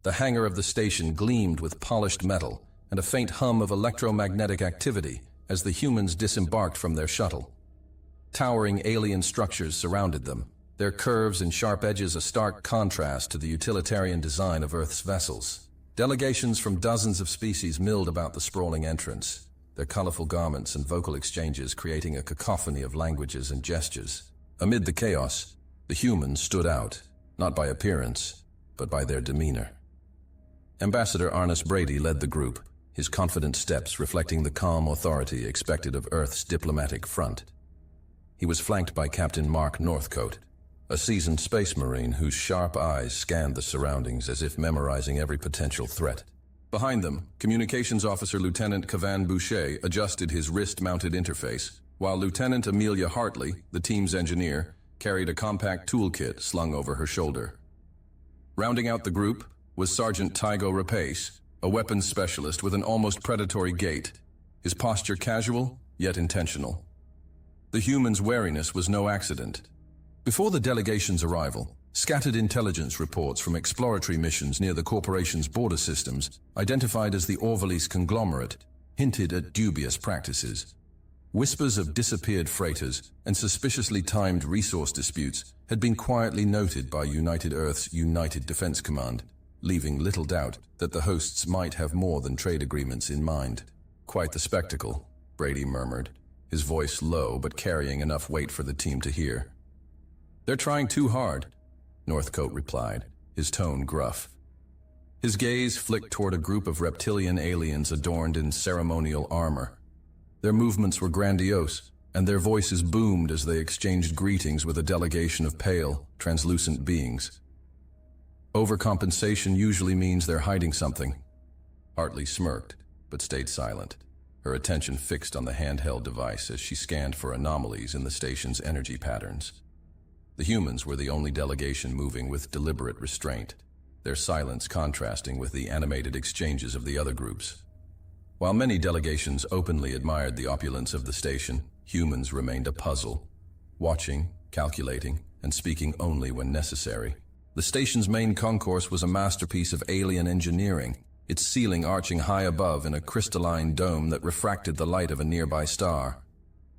The hangar of the station gleamed with polished metal and a faint hum of electromagnetic activity as the humans disembarked from their shuttle. Towering alien structures surrounded them, their curves and sharp edges a stark contrast to the utilitarian design of Earth's vessels. Delegations from dozens of species milled about the sprawling entrance, their colorful garments and vocal exchanges creating a cacophony of languages and gestures. Amid the chaos, the humans stood out, not by appearance, but by their demeanor. Ambassador Arnis Brady led the group, his confident steps reflecting the calm authority expected of Earth's diplomatic front. He was flanked by Captain Mark Northcote, a seasoned space marine whose sharp eyes scanned the surroundings as if memorizing every potential threat. Behind them, Communications Officer Lieutenant Cavan Boucher adjusted his wrist-mounted interface, while Lieutenant Amelia Hartley, the team's engineer, carried a compact toolkit slung over her shoulder. Rounding out the group was Sergeant Tygo Rapace, a weapons specialist with an almost predatory gait, his posture casual, yet intentional. The human's wariness was no accident. Before the delegation's arrival, scattered intelligence reports from exploratory missions near the corporation's border systems, identified as the Orvalice conglomerate, hinted at dubious practices. Whispers of disappeared freighters and suspiciously timed resource disputes had been quietly noted by United Earth's United Defense Command, leaving little doubt that the hosts might have more than trade agreements in mind. "Quite the spectacle," Brady murmured, his voice low but carrying enough weight for the team to hear. "They're trying too hard," Northcote replied, his tone gruff. His gaze flicked toward a group of reptilian aliens adorned in ceremonial armor. Their movements were grandiose, and their voices boomed as they exchanged greetings with a delegation of pale, translucent beings. "Overcompensation usually means they're hiding something." Hartley smirked, but stayed silent, her attention fixed on the handheld device as she scanned for anomalies in the station's energy patterns. The humans were the only delegation moving with deliberate restraint, their silence contrasting with the animated exchanges of the other groups. While many delegations openly admired the opulence of the station, humans remained a puzzle, watching, calculating, and speaking only when necessary. The station's main concourse was a masterpiece of alien engineering, its ceiling arching high above in a crystalline dome that refracted the light of a nearby star.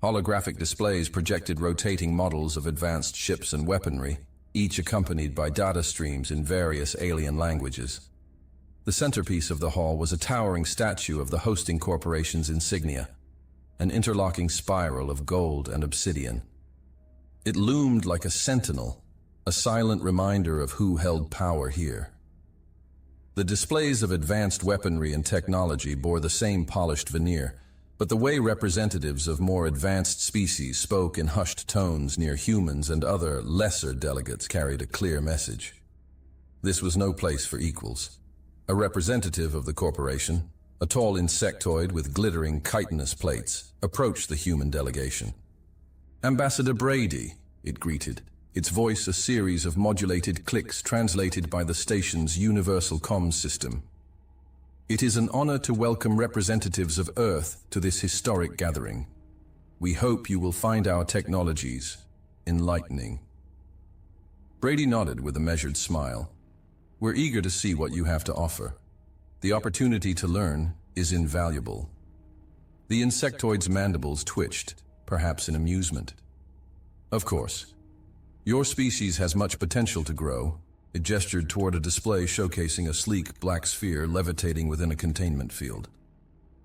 Holographic displays projected rotating models of advanced ships and weaponry, each accompanied by data streams in various alien languages. The centerpiece of the hall was a towering statue of the hosting corporation's insignia, an interlocking spiral of gold and obsidian. It loomed like a sentinel, a silent reminder of who held power here. The displays of advanced weaponry and technology bore the same polished veneer, but the way representatives of more advanced species spoke in hushed tones near humans and other lesser delegates carried a clear message. This was no place for equals. A representative of the corporation, a tall insectoid with glittering chitinous plates, approached the human delegation. "Ambassador Brady," it greeted, its voice a series of modulated clicks translated by the station's universal comms system. "It is an honor to welcome representatives of Earth to this historic gathering. We hope you will find our technologies enlightening." Brady nodded with a measured smile. "We're eager to see what you have to offer. The opportunity to learn is invaluable." The insectoid's mandibles twitched, perhaps in amusement. "Of course. Your species has much potential to grow." It gestured toward a display showcasing a sleek black sphere levitating within a containment field.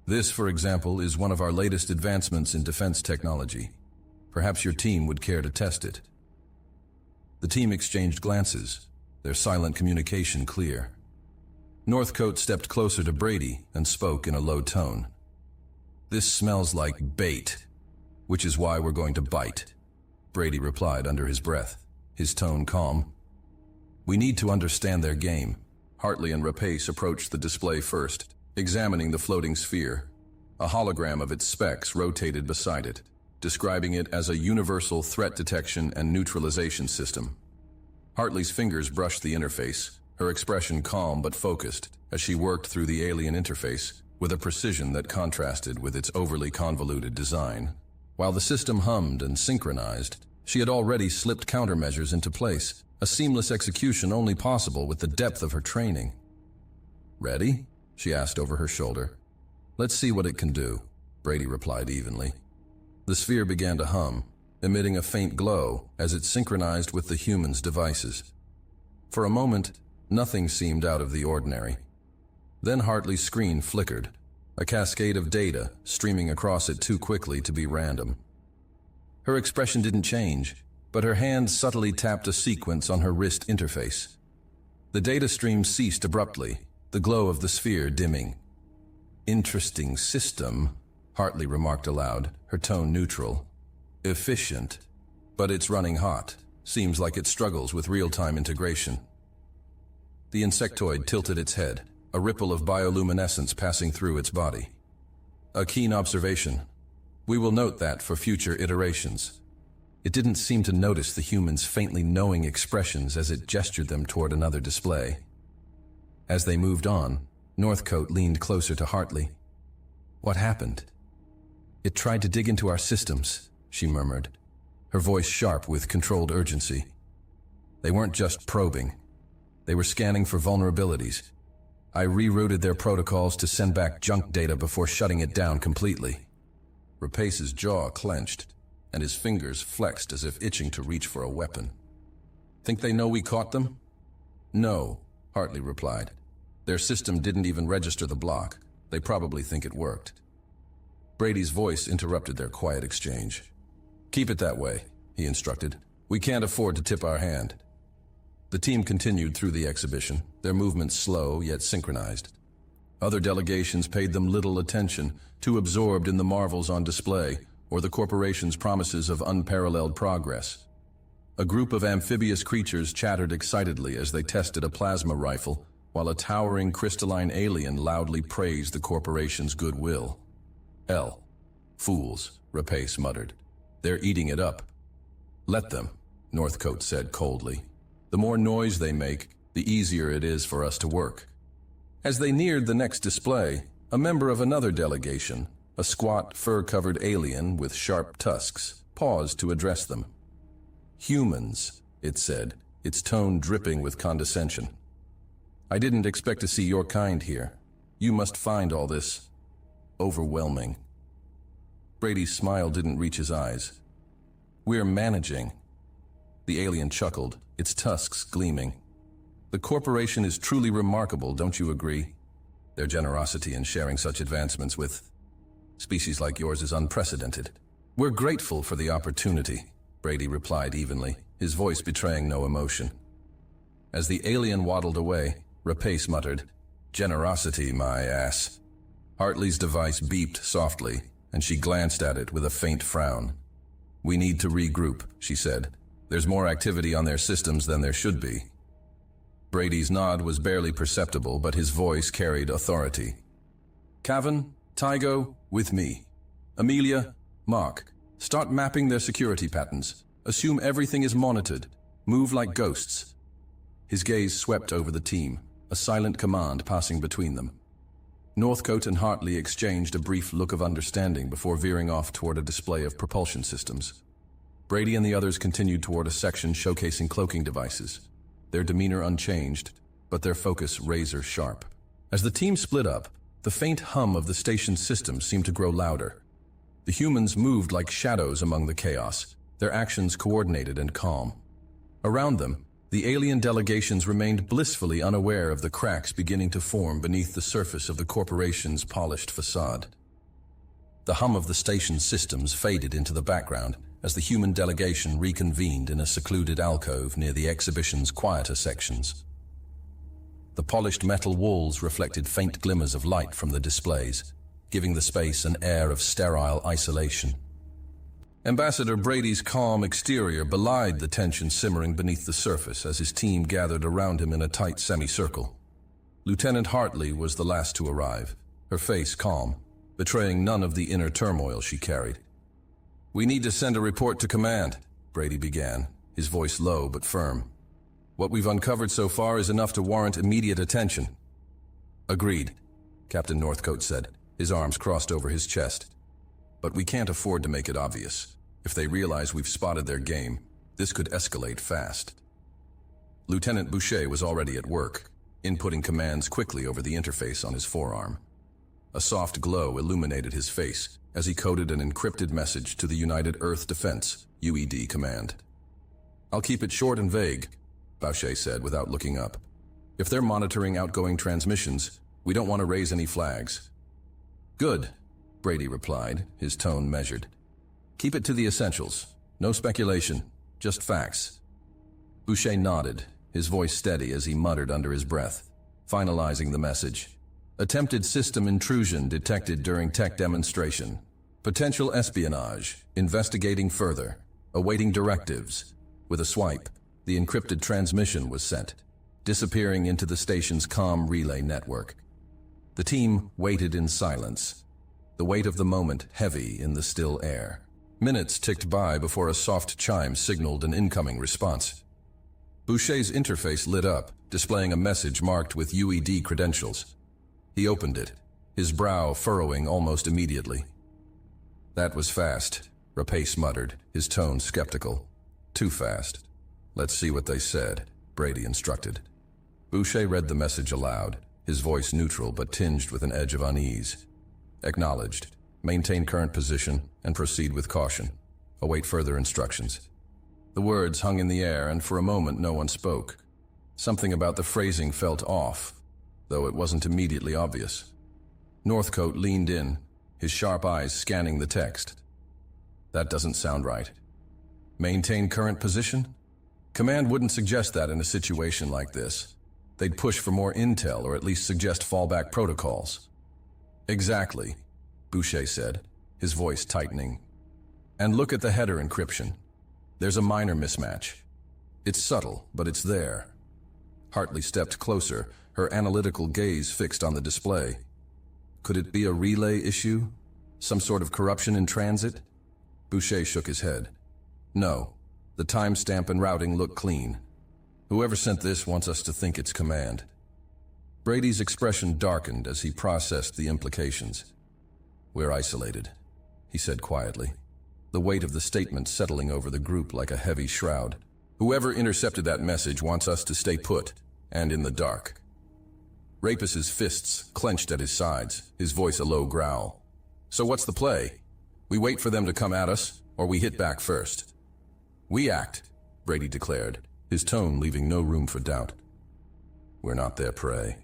"This, for example, is one of our latest advancements in defense technology. Perhaps your team would care to test it." The team exchanged glances, their silent communication clear. Northcote stepped closer to Brady and spoke in a low tone. "This smells like bait, which is why we're going to bite," Brady replied under his breath, his tone calm. "We need to understand their game." Hartley and Rapace approached the display first, examining the floating sphere. A hologram of its specs rotated beside it, describing it as a universal threat detection and neutralization system. Hartley's fingers brushed the interface, her expression calm but focused as she worked through the alien interface with a precision that contrasted with its overly convoluted design. While the system hummed and synchronized, she had already slipped countermeasures into place, a seamless execution only possible with the depth of her training. Ready? She asked over her shoulder. Let's see what it can do, Brady replied evenly. The sphere began to hum, emitting a faint glow as it synchronized with the human's devices. For a moment, nothing seemed out of the ordinary. Then Hartley's screen flickered, a cascade of data streaming across it too quickly to be random. Her expression didn't change, but her hand subtly tapped a sequence on her wrist interface. The data stream ceased abruptly, the glow of the sphere dimming. Interesting system, Hartley remarked aloud, her tone neutral. Efficient, but it's running hot. Seems like it struggles with real-time integration. The insectoid tilted its head, a ripple of bioluminescence passing through its body. A keen observation. We will note that for future iterations. It didn't seem to notice the human's faintly knowing expressions as it gestured them toward another display. As they moved on, Northcote leaned closer to Hartley. What happened? It tried to dig into our systems, she murmured, her voice sharp with controlled urgency. They weren't just probing. They were scanning for vulnerabilities. I rerouted their protocols to send back junk data before shutting it down completely. Rapace's jaw clenched, and his fingers flexed as if itching to reach for a weapon. Think they know we caught them? No, Hartley replied. Their system didn't even register the block. They probably think it worked. Brady's voice interrupted their quiet exchange. Keep it that way, he instructed. We can't afford to tip our hand. The team continued through the exhibition, their movements slow yet synchronized. Other delegations paid them little attention, too absorbed in the marvels on display or the corporation's promises of unparalleled progress. A group of amphibious creatures chattered excitedly as they tested a plasma rifle, while a towering crystalline alien loudly praised the corporation's goodwill. Fools, Rapace muttered. They're eating it up. Let them, Northcote said coldly. The more noise they make, the easier it is for us to work. As they neared the next display, a member of another delegation, a squat, fur-covered alien with sharp tusks, paused to address them. Humans, it said, its tone dripping with condescension. I didn't expect to see your kind here. You must find all this overwhelming. Brady's smile didn't reach his eyes. We're managing. The alien chuckled, its tusks gleaming. The corporation is truly remarkable, don't you agree? Their generosity in sharing such advancements with species like yours is unprecedented. We're grateful for the opportunity, Brady replied evenly, his voice betraying no emotion. As the alien waddled away, Rapace muttered, Generosity, my ass. Hartley's device beeped softly, and she glanced at it with a faint frown. We need to regroup, she said. There's more activity on their systems than there should be. Brady's nod was barely perceptible, but his voice carried authority. Cavan, Tygo, with me. Amelia, Mark, start mapping their security patterns. Assume everything is monitored. Move like ghosts. His gaze swept over the team, a silent command passing between them. Northcote and Hartley exchanged a brief look of understanding before veering off toward a display of propulsion systems. Brady and the others continued toward a section showcasing cloaking devices, their demeanor unchanged, but their focus razor sharp. As the team split up, the faint hum of the station's systems seemed to grow louder. The humans moved like shadows among the chaos, their actions coordinated and calm. Around them, the alien delegations remained blissfully unaware of the cracks beginning to form beneath the surface of the corporation's polished facade. The hum of the station's systems faded into the background as the human delegation reconvened in a secluded alcove near the exhibition's quieter sections. The polished metal walls reflected faint glimmers of light from the displays, giving the space an air of sterile isolation. Ambassador Brady's calm exterior belied the tension simmering beneath the surface as his team gathered around him in a tight semicircle. Lieutenant Hartley was the last to arrive, her face calm, betraying none of the inner turmoil she carried. We need to send a report to command, Brady began, his voice low but firm. What we've uncovered so far is enough to warrant immediate attention. Agreed, Captain Northcote said, his arms crossed over his chest. But we can't afford to make it obvious. If they realize we've spotted their game, this could escalate fast. Lieutenant Boucher was already at work. inputting commands quickly over the interface on his forearm. A soft glow illuminated his face as he coded an encrypted message to the United Earth Defense, UED command. "I'll keep it short and vague," Hfy said without looking up. "If they're monitoring outgoing transmissions, we don't want to raise any flags." "Good," Brady replied, his tone measured. "Keep it to the essentials. No speculation, just facts." Hfy nodded, his voice steady as he muttered under his breath, finalizing the message. "Attempted system intrusion detected during tech demonstration. Potential espionage. Investigating further. Awaiting directives." With a swipe, the encrypted transmission was sent, disappearing into the station's comm relay network. The team waited in silence, the weight of the moment heavy in the still air. Minutes ticked by before a soft chime signaled an incoming response. Hfy's interface lit up, displaying a message marked with UED credentials. He opened it, his brow furrowing almost immediately. "That was fast," Rapace muttered, his tone skeptical. "Too fast." "Let's see what they said," Brady instructed. Hfy read the message aloud, his voice neutral but tinged with an edge of unease. "Acknowledged. Maintain current position and proceed with caution. Await further instructions." The words hung in the air, and for a moment no one spoke. Something about the phrasing felt off, though it wasn't immediately obvious. Northcote leaned in, his sharp eyes scanning the text. "That doesn't sound right. Maintain current position? Command wouldn't suggest that in a situation like this. They'd push for more intel or at least suggest fallback protocols." "Exactly," Hfy said, his voice tightening. "And look at the header encryption. There's a minor mismatch. It's subtle, but it's there." Hartley stepped closer, her analytical gaze fixed on the display. "Could it be a relay issue? Some sort of corruption in transit?" Hfy shook his head. "No. The timestamp and routing look clean. Whoever sent this wants us to think it's command." Brady's expression darkened as he processed the implications. "We're isolated," he said quietly, the weight of the statement settling over the group like a heavy shroud. "Whoever intercepted that message wants us to stay put, and in the dark." Rapace's fists clenched at his sides, his voice a low growl. "So what's the play? We wait for them to come at us, or we hit back first?" "We act," Brady declared, his tone leaving no room for doubt. "We're not their prey.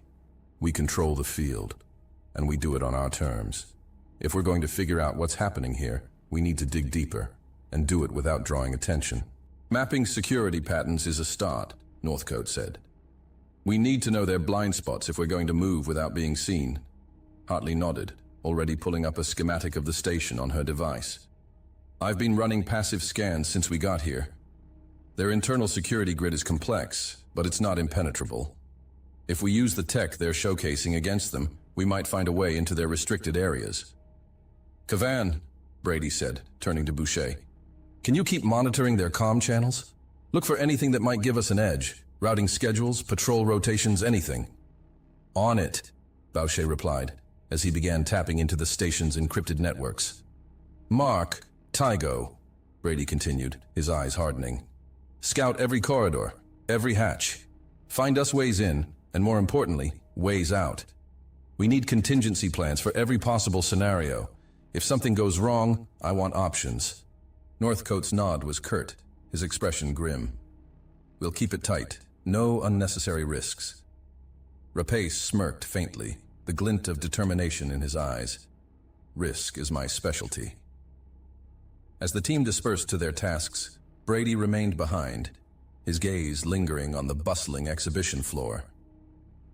We control the field, and we do it on our terms. If we're going to figure out what's happening here, we need to dig deeper, and do it without drawing attention. Mapping security patterns is a start," Northcote said. "We need to know their blind spots if we're going to move without being seen." Hartley nodded, already pulling up a schematic of the station on her device. "I've been running passive scans since we got here. Their internal security grid is complex, but it's not impenetrable. If we use the tech they're showcasing against them, we might find a way into their restricted areas." "Kavan," Brady said, turning to Hfy, "can you keep monitoring their comm channels? Look for anything that might give us an edge. Routing schedules, patrol rotations, anything." "On it," Hfy replied, as he began tapping into the station's encrypted networks. "Mark, Tygo," Brady continued, his eyes hardening. "Scout every corridor, every hatch. Find us ways in, and more importantly, ways out. We need contingency plans for every possible scenario. If something goes wrong, I want options." Northcote's nod was curt, his expression grim. "We'll keep it tight. No unnecessary risks." Rapace smirked faintly, the glint of determination in his eyes. "Risk is my specialty." As the team dispersed to their tasks, Brady remained behind, his gaze lingering on the bustling exhibition floor.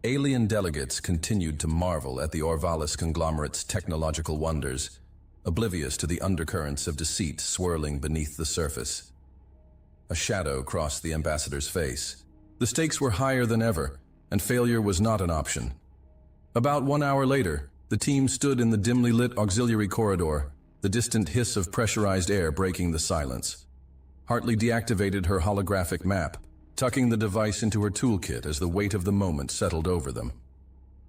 Alien delegates continued to marvel at the Orvalis conglomerate's technological wonders, oblivious to the undercurrents of deceit swirling beneath the surface. A shadow crossed the ambassador's face. The stakes were higher than ever, and failure was not an option. About 1 hour later, the team stood in the dimly lit auxiliary corridor, the distant hiss of pressurized air breaking the silence. Hartley deactivated her holographic map, tucking the device into her toolkit as the weight of the moment settled over them.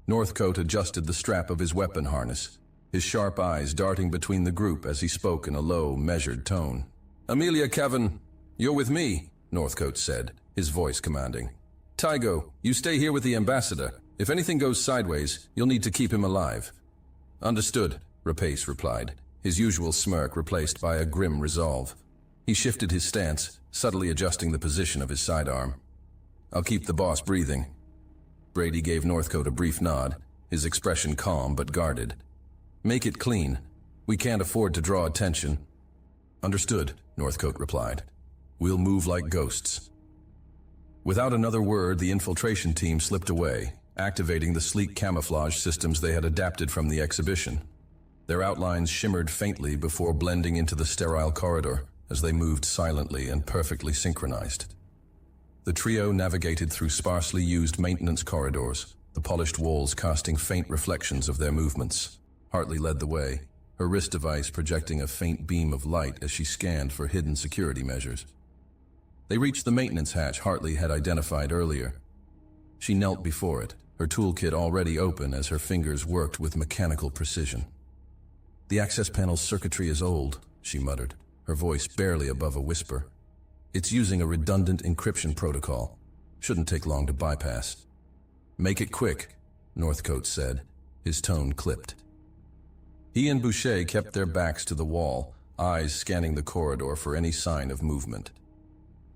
Northcote adjusted the strap of his weapon harness, his sharp eyes darting between the group as he spoke in a low, measured tone. "Amelia, Kevin, you're with me," Northcote said, his voice commanding. Tygo, you stay here with the ambassador. If anything goes sideways, you'll need to keep him alive. Understood, Rapace replied, his usual smirk replaced by a grim resolve. He shifted his stance, subtly adjusting the position of his sidearm. I'll keep the boss breathing. Brady gave Northcote a brief nod, his expression calm but guarded. Make it clean. We can't afford to draw attention. Understood, Northcote replied. We'll move like ghosts. Without another word, the infiltration team slipped away, activating the sleek camouflage systems they had adapted from the exhibition. Their outlines shimmered faintly before blending into the sterile corridor as they moved silently and perfectly synchronized. The trio navigated through sparsely used maintenance corridors, the polished walls casting faint reflections of their movements. Hartley led the way, her wrist device projecting a faint beam of light as she scanned for hidden security measures. They reached the maintenance hatch Hartley had identified earlier. She knelt before it, her toolkit already open as her fingers worked with mechanical precision. The access panel's circuitry is old, she muttered, her voice barely above a whisper. It's using a redundant encryption protocol. Shouldn't take long to bypass. Make it quick, Northcote said, his tone clipped. He and Boucher kept their backs to the wall, eyes scanning the corridor for any sign of movement.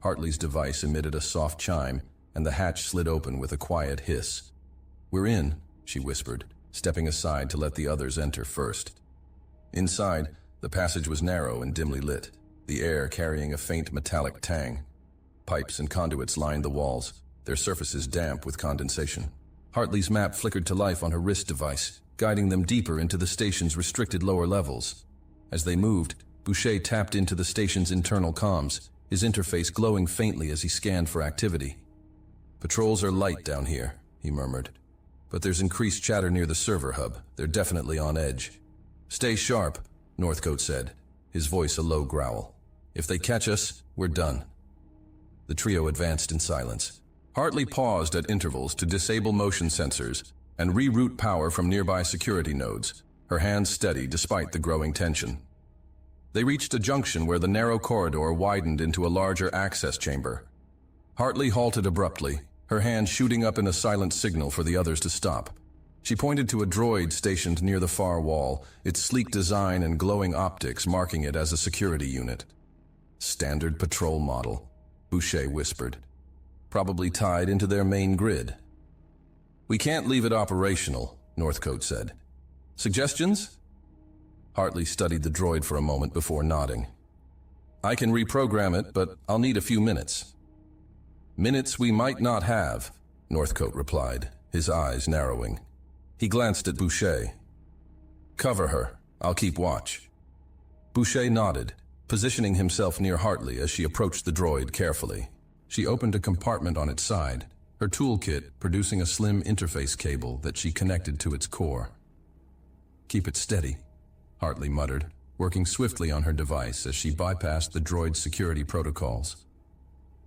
Hartley's device emitted a soft chime, and the hatch slid open with a quiet hiss. We're in, she whispered, stepping aside to let the others enter first. Inside, the passage was narrow and dimly lit, the air carrying a faint metallic tang. Pipes and conduits lined the walls, their surfaces damp with condensation. Hartley's map flickered to life on her wrist device, guiding them deeper into the station's restricted lower levels. As they moved, Boucher tapped into the station's internal comms, his interface glowing faintly as he scanned for activity. Patrols are light down here, he murmured. But there's increased chatter near the server hub. They're definitely on edge. Stay sharp, Northcote said, his voice a low growl. If they catch us, we're done. The trio advanced in silence. Hartley paused at intervals to disable motion sensors and reroute power from nearby security nodes, her hands steady despite the growing tension. They reached a junction where the narrow corridor widened into a larger access chamber. Hartley halted abruptly, her hand shooting up in a silent signal for the others to stop. She pointed to a droid stationed near the far wall, its sleek design and glowing optics marking it as a security unit. Standard patrol model, Boucher whispered. Probably tied into their main grid. We can't leave it operational, Northcote said. Suggestions? Hartley studied the droid for a moment before nodding. I can reprogram it, but I'll need a few minutes. Minutes we might not have, Northcote replied, his eyes narrowing. He glanced at Boucher. Cover her. I'll keep watch. Boucher nodded, positioning himself near Hartley as she approached the droid carefully. She opened a compartment on its side, her toolkit producing a slim interface cable that she connected to its core. Keep it steady, Hartley muttered, working swiftly on her device as she bypassed the droid's security protocols.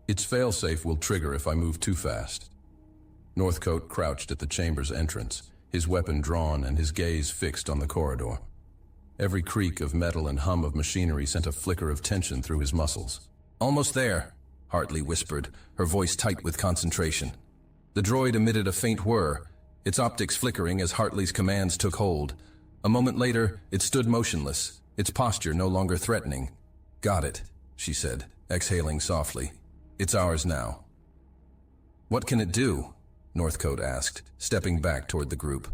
Its failsafe will trigger if I move too fast. Northcote crouched at the chamber's entrance, his weapon drawn and his gaze fixed on the corridor. Every creak of metal and hum of machinery sent a flicker of tension through his muscles. Almost there, Hartley whispered, her voice tight with concentration. The droid emitted a faint whir, its optics flickering as Hartley's commands took hold. A moment later, it stood motionless, its posture no longer threatening. Got it, she said, exhaling softly. It's ours now. What can it do? Northcote asked, stepping back toward the group.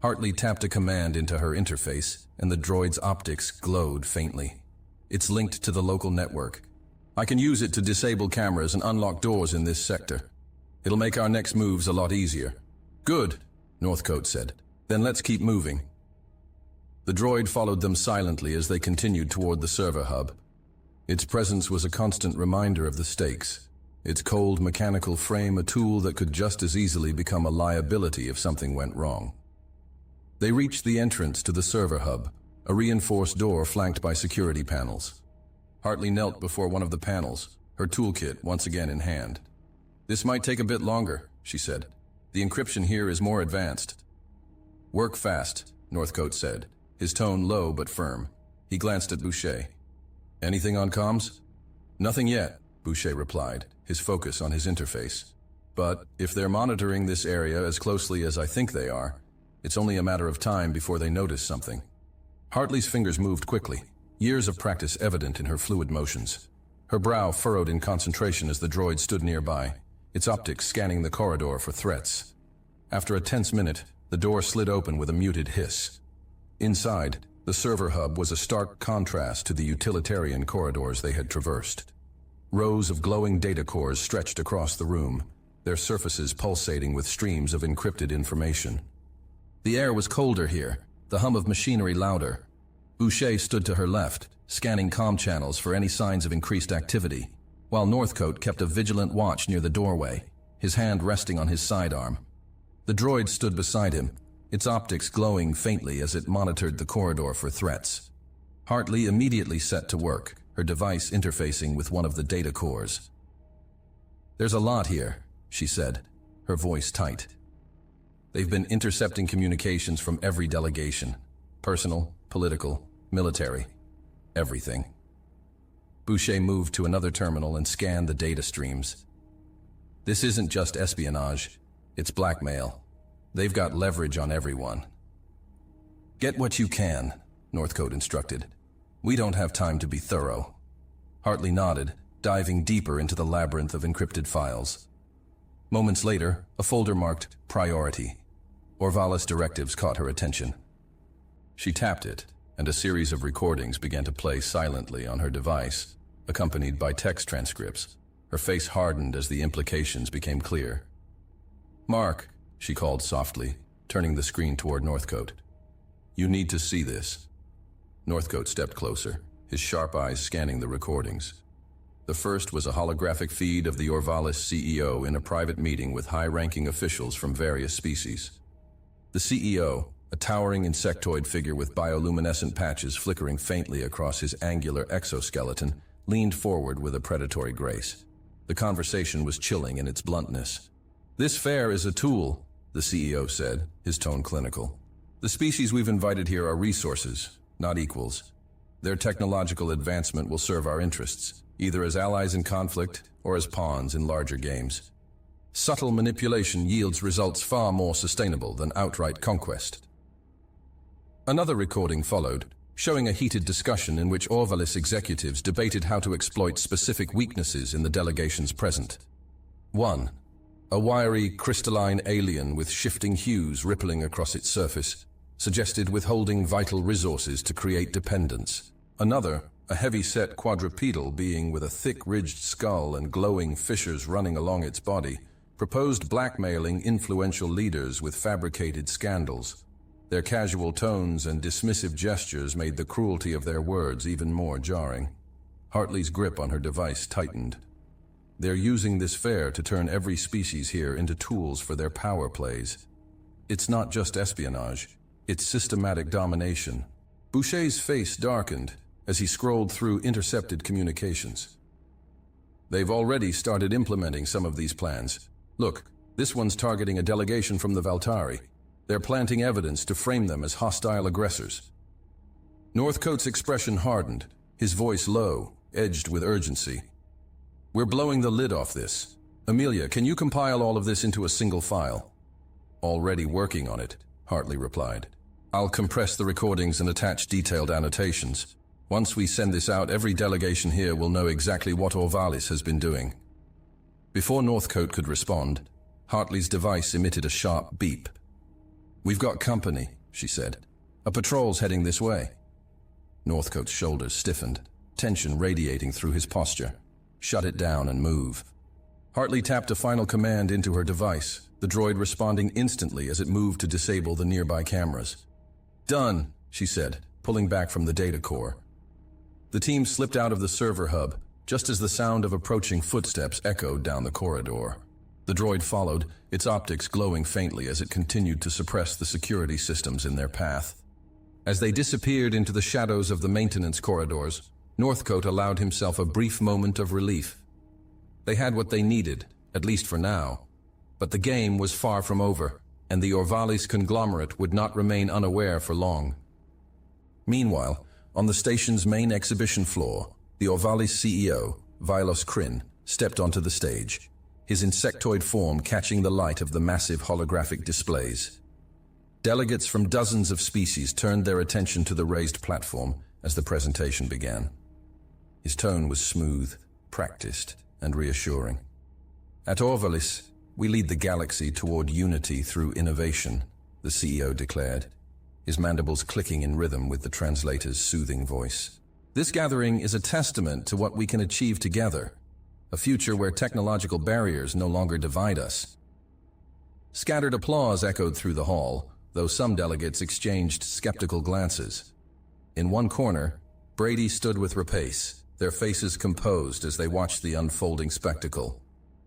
Hartley tapped a command into her interface, and the droid's optics glowed faintly. It's linked to the local network. I can use it to disable cameras and unlock doors in this sector. It'll make our next moves a lot easier. Good, Northcote said. Then let's keep moving. The droid followed them silently as they continued toward the server hub. Its presence was a constant reminder of the stakes, its cold mechanical frame a tool that could just as easily become a liability if something went wrong. They reached the entrance to the server hub, a reinforced door flanked by security panels. Hartley knelt before one of the panels, her toolkit once again in hand. This might take a bit longer, she said. The encryption here is more advanced. Work fast, Northcote said, his tone low but firm. He glanced at Boucher. Anything on comms? Nothing yet, Boucher replied, his focus on his interface. But if they're monitoring this area as closely as I think they are, it's only a matter of time before they notice something. Hartley's fingers moved quickly, years of practice evident in her fluid motions. Her brow furrowed in concentration as the droid stood nearby, its optics scanning the corridor for threats. After a tense minute, the door slid open with a muted hiss. Inside, the server hub was a stark contrast to the utilitarian corridors they had traversed. Rows of glowing data cores stretched across the room, their surfaces pulsating with streams of encrypted information. The air was colder here, the hum of machinery louder. Boucher stood to her left, scanning comm channels for any signs of increased activity, while Northcote kept a vigilant watch near the doorway, his hand resting on his sidearm. The droid stood beside him, its optics glowing faintly as it monitored the corridor for threats. Hartley immediately set to work, her device interfacing with one of the data cores. "There's a lot here," she said, her voice tight. "They've been intercepting communications from every delegation. Personal, political, military. Everything." Boucher moved to another terminal and scanned the data streams. "This isn't just espionage, it's blackmail. They've got leverage on everyone." "Get what you can," Northcote instructed. "We don't have time to be thorough." Hartley nodded, diving deeper into the labyrinth of encrypted files. Moments later, a folder marked Priority. Orvalis directives caught her attention. She tapped it, and a series of recordings began to play silently on her device, accompanied by text transcripts. Her face hardened as the implications became clear. "Mark," she called softly, turning the screen toward Northcote. "You need to see this." Northcote stepped closer, his sharp eyes scanning the recordings. The first was a holographic feed of the Orvalis CEO in a private meeting with high-ranking officials from various species. The CEO, a towering insectoid figure with bioluminescent patches flickering faintly across his angular exoskeleton, leaned forward with a predatory grace. The conversation was chilling in its bluntness. "This fair is a tool," the CEO said, his tone clinical. "The species we've invited here are resources, not equals. Their technological advancement will serve our interests, either as allies in conflict or as pawns in larger games. Subtle manipulation yields results far more sustainable than outright conquest." Another recording followed, showing a heated discussion in which Orvalis executives debated how to exploit specific weaknesses in the delegations present. 1. A wiry, crystalline alien with shifting hues rippling across its surface, suggested withholding vital resources to create dependence. Another, a heavy-set quadrupedal being with a thick-ridged skull and glowing fissures running along its body, proposed blackmailing influential leaders with fabricated scandals. Their casual tones and dismissive gestures made the cruelty of their words even more jarring. Hartley's grip on her device tightened. They're using this fair to turn every species here into tools for their power plays. It's not just espionage, it's systematic domination. Boucher's face darkened as he scrolled through intercepted communications. "They've already started implementing some of these plans. Look, this one's targeting a delegation from the Valtari. They're planting evidence to frame them as hostile aggressors." Northcote's expression hardened, his voice low, edged with urgency. "We're blowing the lid off this. Amelia, can you compile all of this into a single file?" "Already working on it," Hartley replied. "I'll compress the recordings and attach detailed annotations. Once we send this out, every delegation here will know exactly what Orvalis has been doing." Before Northcote could respond, Hartley's device emitted a sharp beep. "We've got company," she said. "A patrol's heading this way." Northcote's shoulders stiffened, tension radiating through his posture. "Shut it down and move." Hartley tapped a final command into her device, the droid responding instantly as it moved to disable the nearby cameras. "Done," she said, pulling back from the data core. The team slipped out of the server hub, just as the sound of approaching footsteps echoed down the corridor. The droid followed, its optics glowing faintly as it continued to suppress the security systems in their path. As they disappeared into the shadows of the maintenance corridors, Northcote allowed himself a brief moment of relief. They had what they needed, at least for now. But the game was far from over, and the Orvalis conglomerate would not remain unaware for long. Meanwhile, on the station's main exhibition floor, the Orvalis CEO, Vilos Kryn, stepped onto the stage. his insectoid form catching the light of the massive holographic displays. Delegates from dozens of species turned their attention to the raised platform as the presentation began. His tone was smooth, practiced, and reassuring. At Orvalis, we lead the galaxy toward unity through innovation, the CEO declared, his mandibles clicking in rhythm with the translator's soothing voice. This gathering is a testament to what we can achieve together, a future where technological barriers no longer divide us. Scattered applause echoed through the hall, though some delegates exchanged skeptical glances. In one corner, Brady stood with Rapace, their faces composed as they watched the unfolding spectacle.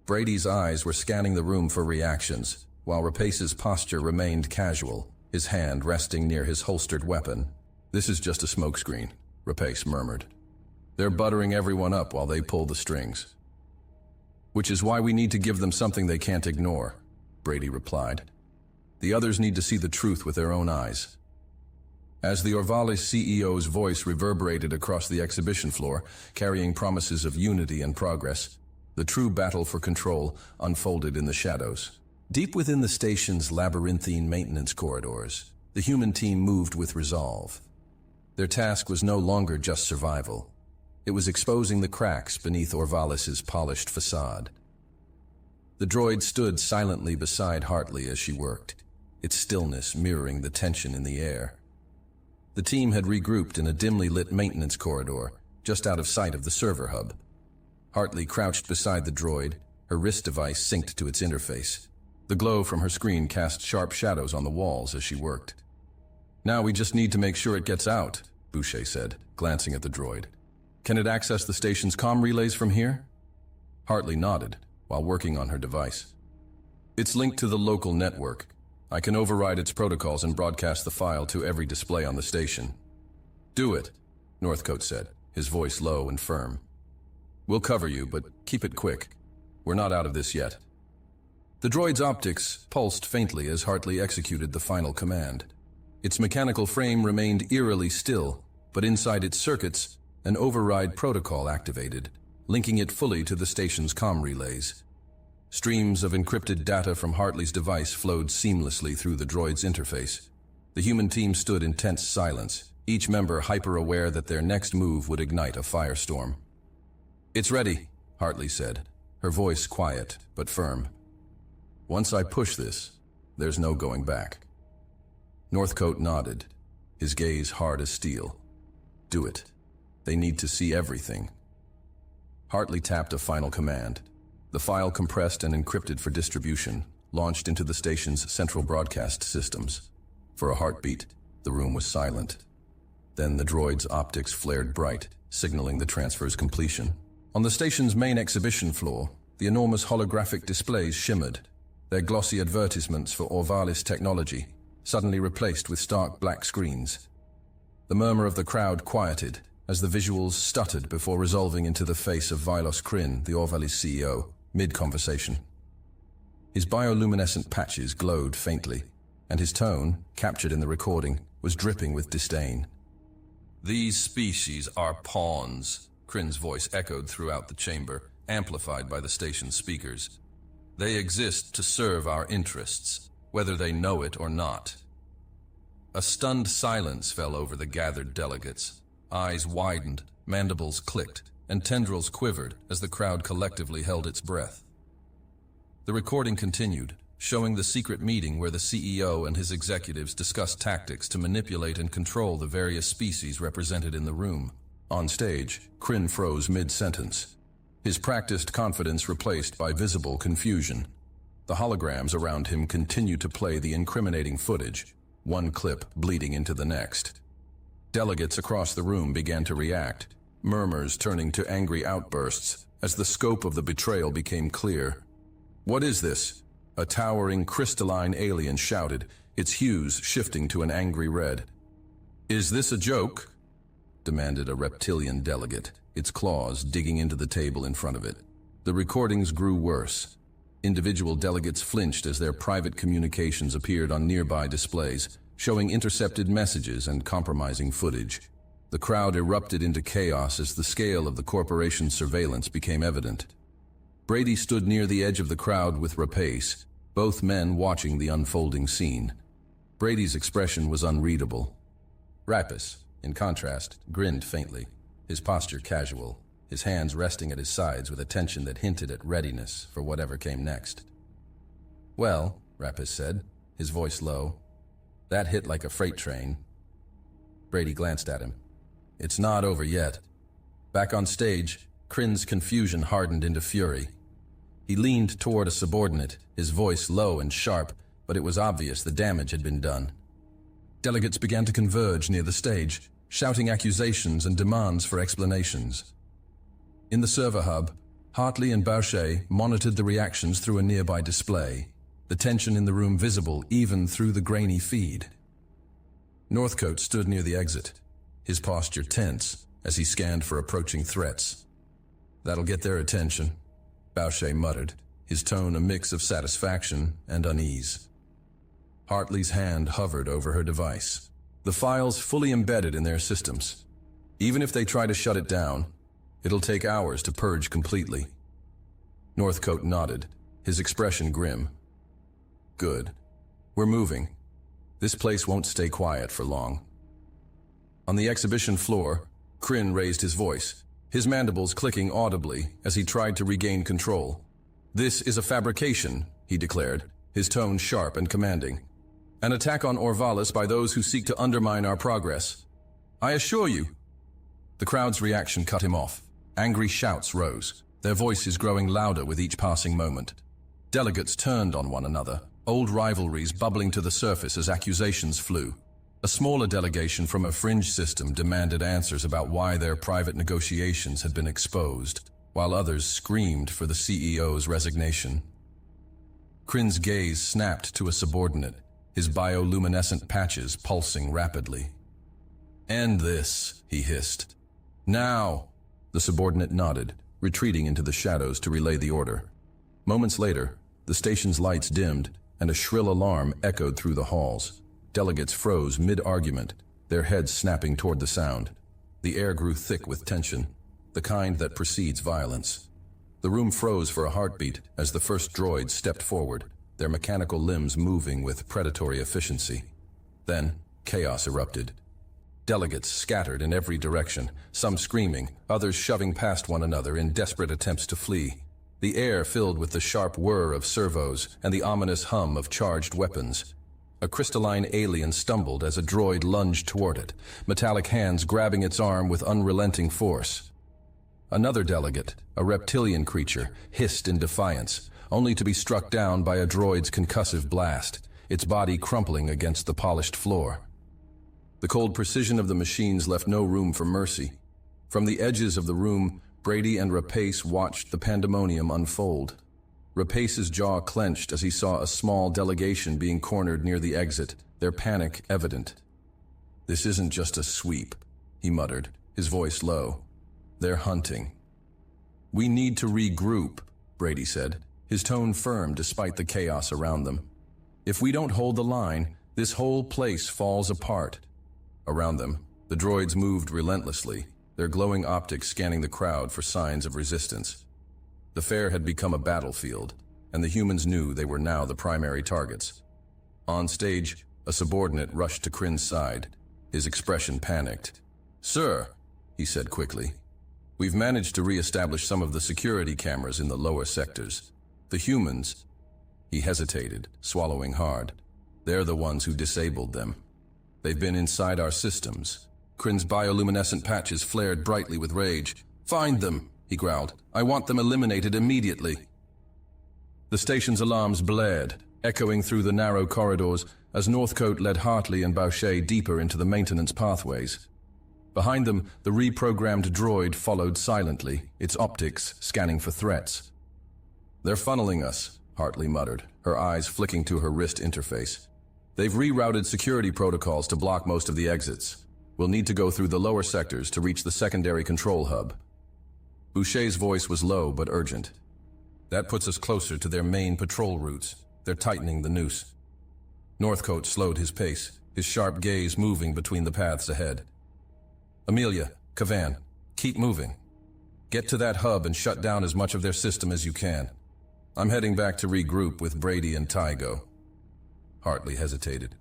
Brady's eyes were scanning the room for reactions, while Rapace's posture remained casual, his hand resting near his holstered weapon. "This is just a smokescreen," Rapace murmured. "They're buttering everyone up while they pull the strings." "Which is why we need to give them something they can't ignore," Brady replied. "The others need to see the truth with their own eyes." As the Orvalis CEO's voice reverberated across the exhibition floor, carrying promises of unity and progress, the true battle for control unfolded in the shadows. Deep within the station's labyrinthine maintenance corridors, the human team moved with resolve. Their task was no longer just survival. It was exposing the cracks beneath Orvalis's polished facade. The droid stood silently beside Hartley as she worked, its stillness mirroring the tension in the air. The team had regrouped in a dimly lit maintenance corridor, just out of sight of the server hub. Hartley crouched beside the droid, her wrist device synced to its interface. The glow from her screen cast sharp shadows on the walls as she worked. "Now we just need to make sure it gets out," Boucher said, glancing at the droid. "Can it access the station's comm relays from here?" Hartley nodded, while working on her device. "It's linked to the local network. I can override its protocols and broadcast the file to every display on the station." "Do it," Northcote said, his voice low and firm. "We'll cover you, but keep it quick. We're not out of this yet." The droid's optics pulsed faintly as Hartley executed the final command. Its mechanical frame remained eerily still, but inside its circuits, an override protocol activated, linking it fully to the station's comm relays. Streams of encrypted data from Hartley's device flowed seamlessly through the droid's interface. The human team stood in tense silence, each member hyper-aware that their next move would ignite a firestorm. "It's ready," Hartley said, her voice quiet but firm. "Once I push this, there's no going back." Northcote nodded, his gaze hard as steel. "Do it. They need to see everything." Hartley tapped a final command. The file compressed and encrypted for distribution, launched into the station's central broadcast systems. For a heartbeat, the room was silent. Then the droid's optics flared bright, signaling the transfer's completion. On the station's main exhibition floor, the enormous holographic displays shimmered, their glossy advertisements for Orvalis technology suddenly replaced with stark black screens. The murmur of the crowd quieted as the visuals stuttered before resolving into the face of Vilos Kryn, the Orvalis CEO, mid-conversation. His bioluminescent patches glowed faintly, and his tone, captured in the recording, was dripping with disdain. "These species are pawns," Kryn's voice echoed throughout the chamber, amplified by the station's speakers. "They exist to serve our interests, whether they know it or not." A stunned silence fell over the gathered delegates. Eyes widened, mandibles clicked, and tendrils quivered as the crowd collectively held its breath. The recording continued, showing the secret meeting where the CEO and his executives discussed tactics to manipulate and control the various species represented in the room. On stage, Kryn froze mid-sentence, his practiced confidence replaced by visible confusion. The holograms around him continued to play the incriminating footage, one clip bleeding into the next. Delegates across the room began to react, murmurs turning to angry outbursts as the scope of the betrayal became clear. "What is this?" a towering crystalline alien shouted, its hues shifting to an angry red. "Is this a joke?" demanded a reptilian delegate, its claws digging into the table in front of it. The recordings grew worse. Individual delegates flinched as their private communications appeared on nearby displays, showing intercepted messages and compromising footage. The crowd erupted into chaos as the scale of the corporation's surveillance became evident. Brady stood near the edge of the crowd with Rapace, both men watching the unfolding scene. Brady's expression was unreadable. Rapace, in contrast, grinned faintly, his posture casual, his hands resting at his sides with a tension that hinted at readiness for whatever came next. "Well," Rapace said, his voice low, "that hit like a freight train." Brady glanced at him. "It's not over yet." Back on stage, Crin's confusion hardened into fury. He leaned toward a subordinate, his voice low and sharp, but it was obvious the damage had been done. Delegates began to converge near the stage, shouting accusations and demands for explanations. In the server hub, Hartley and Boucher monitored the reactions through a nearby display, the tension in the room visible even through the grainy feed. Northcote stood near the exit, his posture tense as he scanned for approaching threats. "That'll get their attention," Boucher muttered, his tone a mix of satisfaction and unease. Hartley's hand hovered over her device, the files fully embedded in their systems. Even if they try to shut it down, it'll take hours to purge completely. Northcote nodded, his expression grim. "Good. We're moving. This place won't stay quiet for long." On the exhibition floor, Crin raised his voice, his mandibles clicking audibly as he tried to regain control. "This is a fabrication," he declared, his tone sharp and commanding. "An attack on Orvalis by those who seek to undermine our progress. I assure you." The crowd's reaction cut him off. Angry shouts rose, their voices growing louder with each passing moment. Delegates turned on one another, old rivalries bubbling to the surface as accusations flew. A smaller delegation from a fringe system demanded answers about why their private negotiations had been exposed, while others screamed for the CEO's resignation. Crin's gaze snapped to a subordinate, his bioluminescent patches pulsing rapidly. "End this," he hissed. "Now!" The subordinate nodded, retreating into the shadows to relay the order. Moments later, the station's lights dimmed, and a shrill alarm echoed through the halls. Delegates froze mid-argument, their heads snapping toward the sound. The air grew thick with tension, the kind that precedes violence. The room froze for a heartbeat as the first droids stepped forward, their mechanical limbs moving with predatory efficiency. Then, chaos erupted. Delegates scattered in every direction, some screaming, others shoving past one another in desperate attempts to flee. The air filled with the sharp whir of servos and the ominous hum of charged weapons. A crystalline alien stumbled as a droid lunged toward it, metallic hands grabbing its arm with unrelenting force. Another delegate, a reptilian creature, hissed in defiance, only to be struck down by a droid's concussive blast, its body crumpling against the polished floor. The cold precision of the machines left no room for mercy. From the edges of the room, Brady and Rapace watched the pandemonium unfold. Rapace's jaw clenched as he saw a small delegation being cornered near the exit, their panic evident. "This isn't just a sweep," he muttered, his voice low. "They're hunting." "We need to regroup," Brady said, his tone firm despite the chaos around them. "If we don't hold the line, this whole place falls apart." Around them, the droids moved relentlessly, their glowing optics scanning the crowd for signs of resistance. The fair had become a battlefield, and the humans knew they were now the primary targets. On stage, a subordinate rushed to Crin's side, his expression panicked. "Sir," he said quickly, "we've managed to re-establish some of the security cameras in the lower sectors. The humans—" He hesitated, swallowing hard. "They're the ones who disabled them. They've been inside our systems." Crin's bioluminescent patches flared brightly with rage. "Find them," he growled. "I want them eliminated immediately." The station's alarms blared, echoing through the narrow corridors as Northcote led Hartley and Boucher deeper into the maintenance pathways. Behind them, the reprogrammed droid followed silently, its optics scanning for threats. "They're funneling us," Hartley muttered, her eyes flicking to her wrist interface. "They've rerouted security protocols to block most of the exits. We'll need to go through the lower sectors to reach the secondary control hub." Boucher's voice was low but urgent. "That puts us closer to their main patrol routes. They're tightening the noose." Northcote slowed his pace, his sharp gaze moving between the paths ahead. "Amelia, Kavan, keep moving." Get to that hub and shut down as much of their system as you can. I'm heading back to regroup with Brady and Tygo. Hartley hesitated.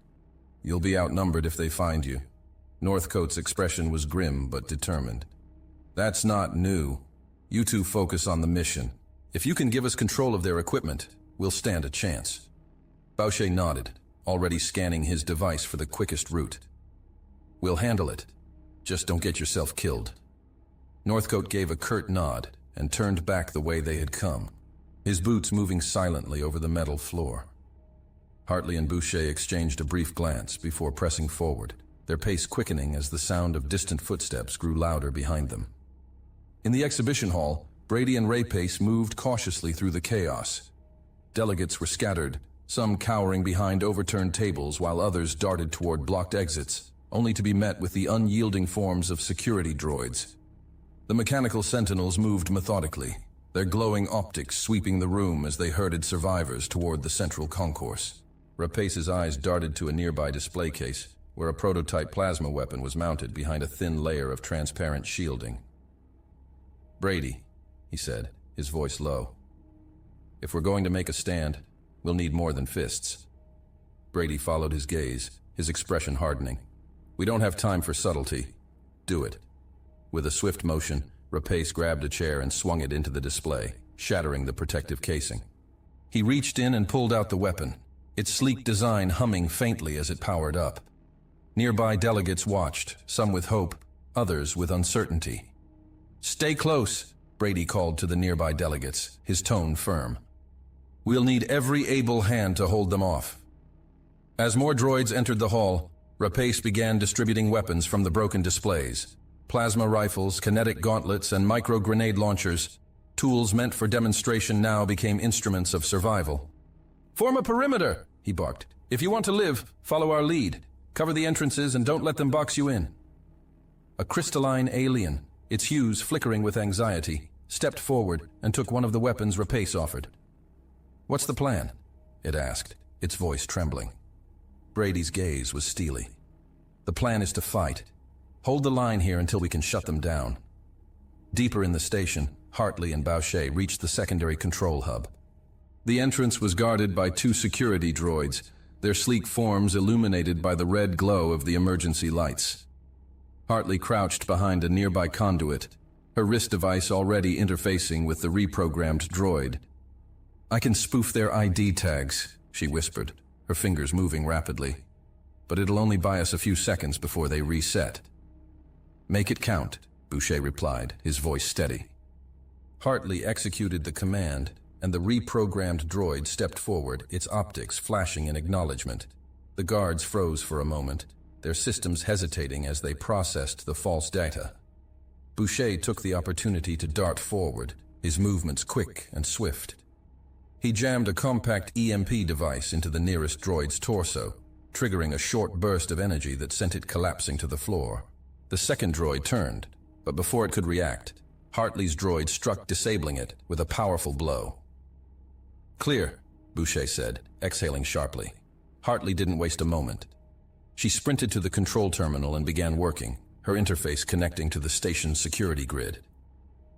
You'll be outnumbered if they find you. Northcote's expression was grim but determined. That's not new. You two focus on the mission. If you can give us control of their equipment, we'll stand a chance. Boucher nodded, already scanning his device for the quickest route. We'll handle it. Just don't get yourself killed. Northcote gave a curt nod and turned back the way they had come, his boots moving silently over the metal floor. Hartley and Boucher exchanged a brief glance before pressing forward, their pace quickening as the sound of distant footsteps grew louder behind them. In the exhibition hall, Brady and Rapace moved cautiously through the chaos. Delegates were scattered, some cowering behind overturned tables while others darted toward blocked exits, only to be met with the unyielding forms of security droids. The mechanical sentinels moved methodically, their glowing optics sweeping the room as they herded survivors toward the central concourse. Rapace's eyes darted to a nearby display case, where a prototype plasma weapon was mounted behind a thin layer of transparent shielding. Brady, he said, his voice low. If we're going to make a stand, we'll need more than fists. Brady followed his gaze, his expression hardening. We don't have time for subtlety. Do it. With a swift motion, Rapace grabbed a chair and swung it into the display, shattering the protective casing. He reached in and pulled out the weapon, its sleek design humming faintly as it powered up. Nearby delegates watched, some with hope, others with uncertainty. Stay close, Brady called to the nearby delegates, his tone firm. We'll need every able hand to hold them off. As more droids entered the hall, Rapace began distributing weapons from the broken displays. Plasma rifles, kinetic gauntlets, and micro-grenade launchers, tools meant for demonstration now became instruments of survival. Form a perimeter, he barked. If you want to live, follow our lead. Cover the entrances and don't let them box you in. A crystalline alien, its hues flickering with anxiety, stepped forward and took one of the weapons Rapace offered. What's the plan? It asked, its voice trembling. Brady's gaze was steely. The plan is to fight. Hold the line here until we can shut them down. Deeper in the station, Hartley and Boucher reached the secondary control hub. The entrance was guarded by 2 security droids, their sleek forms illuminated by the red glow of the emergency lights. Hartley crouched behind a nearby conduit, her wrist device already interfacing with the reprogrammed droid. I can spoof their ID tags, she whispered, her fingers moving rapidly. But it'll only buy us a few seconds before they reset. Make it count, Boucher replied, his voice steady. Hartley executed the command, and the reprogrammed droid stepped forward, its optics flashing in acknowledgement. The guards froze for a moment, their systems hesitating as they processed the false data. Boucher took the opportunity to dart forward, his movements quick and swift. He jammed a compact EMP device into the nearest droid's torso, triggering a short burst of energy that sent it collapsing to the floor. The second droid turned, but before it could react, Hartley's droid struck, disabling it with a powerful blow. Clear, Boucher said, exhaling sharply. Hartley didn't waste a moment. She sprinted to the control terminal and began working, her interface connecting to the station's security grid.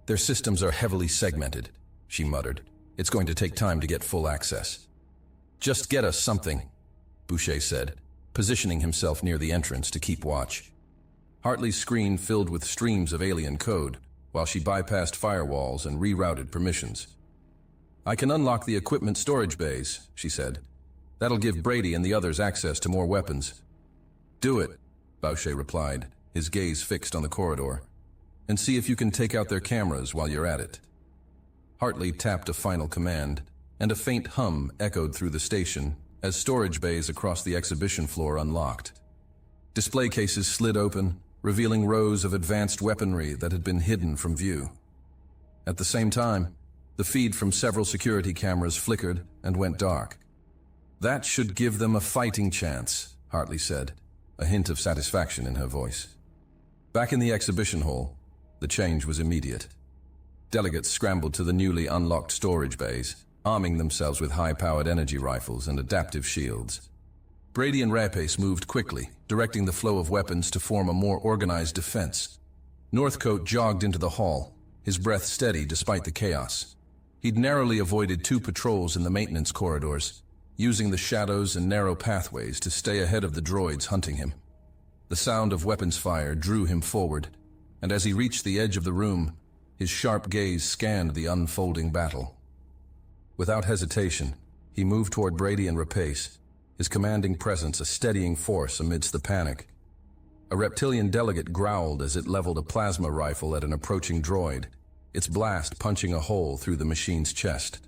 Their systems are heavily segmented, she muttered. It's going to take time to get full access. Just get us something, Boucher said, positioning himself near the entrance to keep watch. Hartley's screen filled with streams of alien code, while she bypassed firewalls and rerouted permissions. I can unlock the equipment storage bays, she said. That'll give Brady and the others access to more weapons. Do it, Boucher replied, his gaze fixed on the corridor. And see if you can take out their cameras while you're at it. Hartley tapped a final command, and a faint hum echoed through the station as storage bays across the exhibition floor unlocked. Display cases slid open, revealing rows of advanced weaponry that had been hidden from view. At the same time, the feed from several security cameras flickered and went dark. That should give them a fighting chance, Hartley said, a hint of satisfaction in her voice. Back in the exhibition hall, the change was immediate. Delegates scrambled to the newly unlocked storage bays, arming themselves with high-powered energy rifles and adaptive shields. Brady and Rapace moved quickly, directing the flow of weapons to form a more organized defense. Northcote jogged into the hall, his breath steady despite the chaos. He'd narrowly avoided 2 patrols in the maintenance corridors, using the shadows and narrow pathways to stay ahead of the droids hunting him. The sound of weapons fire drew him forward, and as he reached the edge of the room, his sharp gaze scanned the unfolding battle. Without hesitation, he moved toward Brady and Rapace, his commanding presence a steadying force amidst the panic. A reptilian delegate growled as it leveled a plasma rifle at an approaching droid, its blast punching a hole through the machine's chest.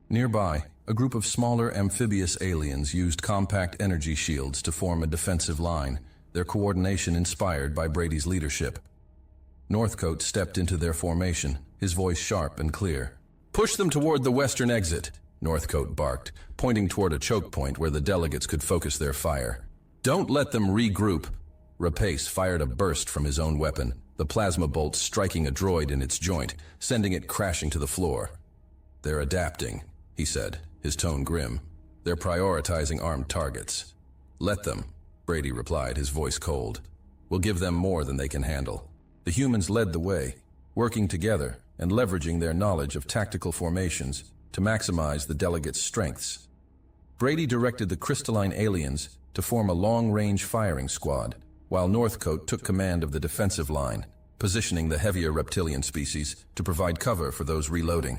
Nearby, a group of smaller amphibious aliens used compact energy shields to form a defensive line, their coordination inspired by Brady's leadership. Northcote stepped into their formation, his voice sharp and clear. "Push them toward the western exit," Northcote barked, pointing toward a choke point where the delegates could focus their fire. "Don't let them regroup." Rapace fired a burst from his own weapon, the plasma bolt striking a droid in its joint, sending it crashing to the floor. "They're adapting," he said, his tone grim. "They're prioritizing armed targets." "Let them," Brady replied, his voice cold. "We'll give them more than they can handle." The humans led the way, working together and leveraging their knowledge of tactical formations to maximize the delegates' strengths. Brady directed the crystalline aliens to form a long-range firing squad, while Northcote took command of the defensive line, positioning the heavier reptilian species to provide cover for those reloading.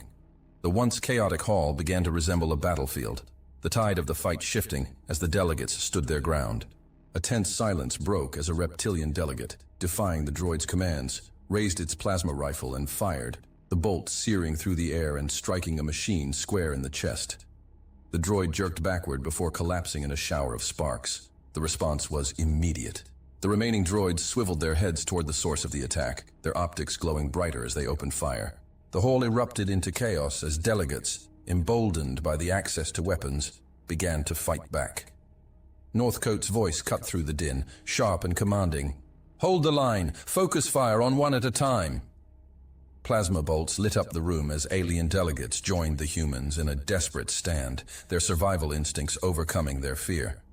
The once chaotic hall began to resemble a battlefield, the tide of the fight shifting as the delegates stood their ground. A tense silence broke as a reptilian delegate, defying the droid's commands, raised its plasma rifle and fired, the bolt searing through the air and striking a machine square in the chest. The droid jerked backward before collapsing in a shower of sparks. The response was immediate. The remaining droids swiveled their heads toward the source of the attack, their optics glowing brighter as they opened fire. The hall erupted into chaos as delegates, emboldened by the access to weapons, began to fight back. Northcote's voice cut through the din, sharp and commanding. "Hold the line! Focus fire on one at a time!" Plasma bolts lit up the room as alien delegates joined the humans in a desperate stand, their survival instincts overcoming their fear.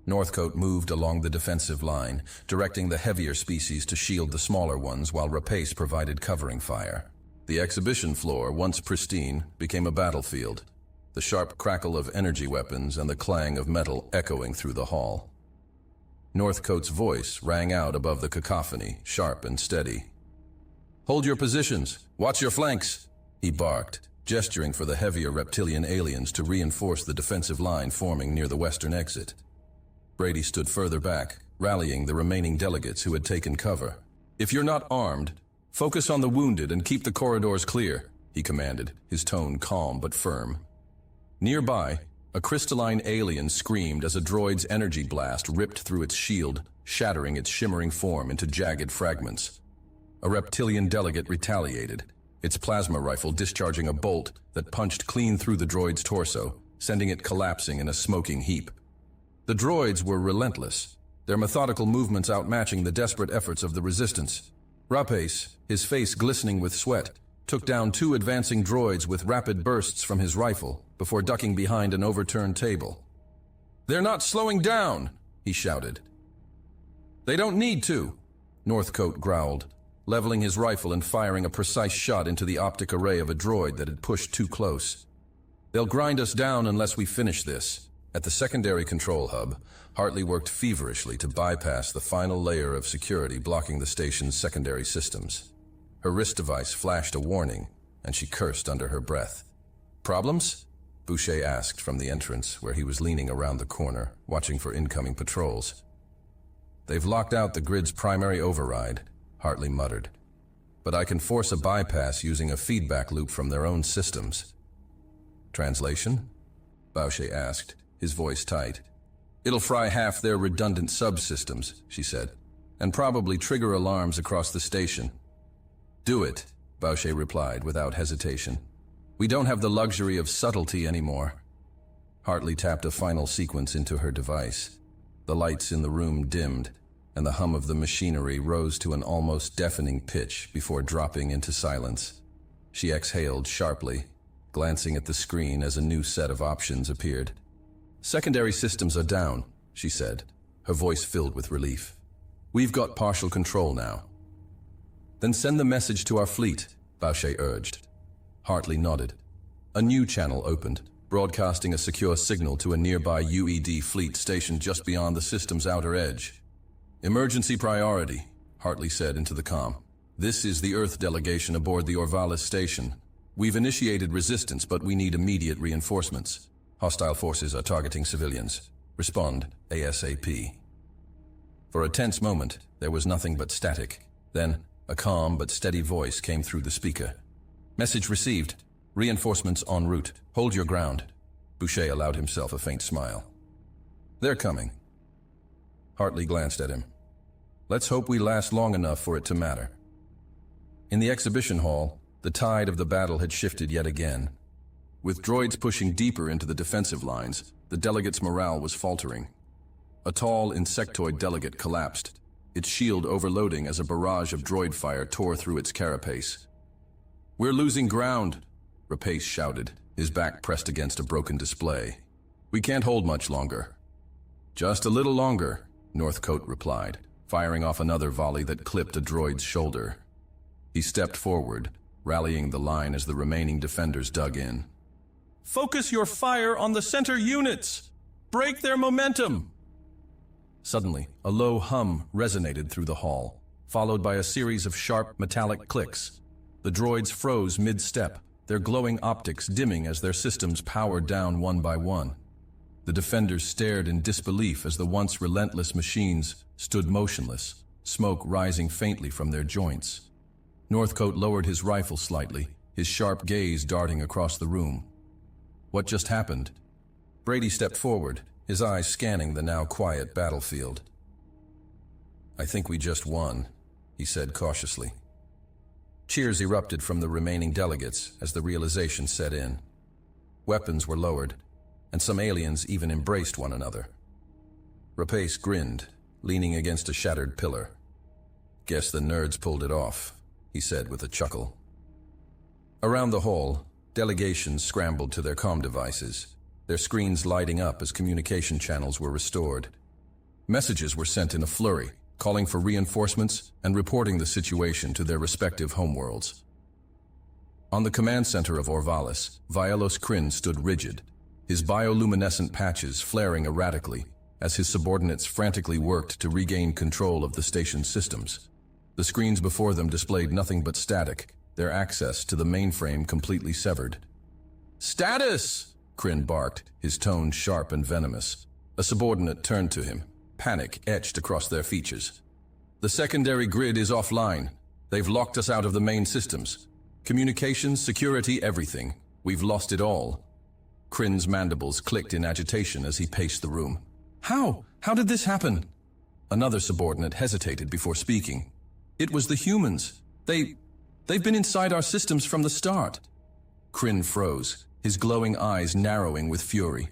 Northcote moved along the defensive line, directing the heavier species to shield the smaller ones while Rapace provided covering fire. The exhibition floor, once pristine, became a battlefield, the sharp crackle of energy weapons and the clang of metal echoing through the hall. Northcote's voice rang out above the cacophony, sharp and steady. "Hold your positions! Watch your flanks!" he barked, gesturing for the heavier reptilian aliens to reinforce the defensive line forming near the western exit. Brady stood further back, rallying the remaining delegates who had taken cover. "If you're not armed, focus on the wounded and keep the corridors clear," he commanded, his tone calm but firm. Nearby, a crystalline alien screamed as a droid's energy blast ripped through its shield, shattering its shimmering form into jagged fragments. A reptilian delegate retaliated, its plasma rifle discharging a bolt that punched clean through the droid's torso, sending it collapsing in a smoking heap. The droids were relentless, their methodical movements outmatching the desperate efforts of the resistance. Rapace, his face glistening with sweat, took down 2 advancing droids with rapid bursts from his rifle before ducking behind an overturned table. "They're not slowing down!" he shouted. "They don't need to," Northcote growled, leveling his rifle and firing a precise shot into the optic array of a droid that had pushed too close. "They'll grind us down unless we finish this." At the secondary control hub, Hartley worked feverishly to bypass the final layer of security blocking the station's secondary systems. Her wrist device flashed a warning, and she cursed under her breath. "Problems?" Boucher asked from the entrance, where he was leaning around the corner, watching for incoming patrols. "They've locked out the grid's primary override," Hartley muttered. "But I can force a bypass using a feedback loop from their own systems." "Translation?" Boucher asked, his voice tight. "It'll fry half their redundant subsystems," she said, "and probably trigger alarms across the station." "Do it," Boucher replied without hesitation. "We don't have the luxury of subtlety anymore." Hartley tapped a final sequence into her device. The lights in the room dimmed, and the hum of the machinery rose to an almost deafening pitch before dropping into silence. She exhaled sharply, glancing at the screen as a new set of options appeared. "Secondary systems are down," she said, her voice filled with relief. "We've got partial control now." "Then send the message to our fleet," Boucher urged. Hartley nodded. A new channel opened, broadcasting a secure signal to a nearby UED fleet stationed just beyond the system's outer edge. Emergency priority, Hartley said into the comm. This is the Earth delegation aboard the Orvalis station. We've initiated resistance, but we need immediate reinforcements. Hostile forces are targeting civilians. Respond ASAP. For a tense moment, there was nothing but static. Then, a calm but steady voice came through the speaker. Message received. Reinforcements en route. Hold your ground. Boucher allowed himself a faint smile. They're coming. Hartley glanced at him. Let's hope we last long enough for it to matter. In the exhibition hall, the tide of the battle had shifted yet again. With droids pushing deeper into the defensive lines, the delegates' morale was faltering. A tall insectoid delegate collapsed, its shield overloading as a barrage of droid fire tore through its carapace. We're losing ground, Rapace shouted, his back pressed against a broken display. We can't hold much longer. Just a little longer, Northcote replied, firing off another volley that clipped a droid's shoulder. He stepped forward, rallying the line as the remaining defenders dug in. Focus your fire on the center units! Break their momentum! Suddenly, a low hum resonated through the hall, followed by a series of sharp metallic clicks. The droids froze mid-step, their glowing optics dimming as their systems powered down one by one. The defenders stared in disbelief as the once relentless machines stood motionless, smoke rising faintly from their joints. Northcote lowered his rifle slightly, his sharp gaze darting across the room. What just happened? Brady stepped forward, his eyes scanning the now quiet battlefield. I think we just won, he said cautiously. Cheers erupted from the remaining delegates as the realization set in. Weapons were lowered, and some aliens even embraced one another. Rapace grinned, leaning against a shattered pillar. Guess the nerds pulled it off, he said with a chuckle. Around the hall, delegations scrambled to their comm devices, their screens lighting up as communication channels were restored. Messages were sent in a flurry, calling for reinforcements and reporting the situation to their respective homeworlds. On the command center of Orvalis, Vielos Kryn stood rigid, his bioluminescent patches flaring erratically as his subordinates frantically worked to regain control of the station's systems. The screens before them displayed nothing but static, their access to the mainframe completely severed. Status! Kryn barked, his tone sharp and venomous. A subordinate turned to him, panic etched across their features. The secondary grid is offline. They've locked us out of the main systems. Communications, security, everything. We've lost it all. Kryn's mandibles clicked in agitation as he paced the room. How? How did this happen? Another subordinate hesitated before speaking. It was the humans. They've been inside our systems from the start. Kryn froze, his glowing eyes narrowing with fury.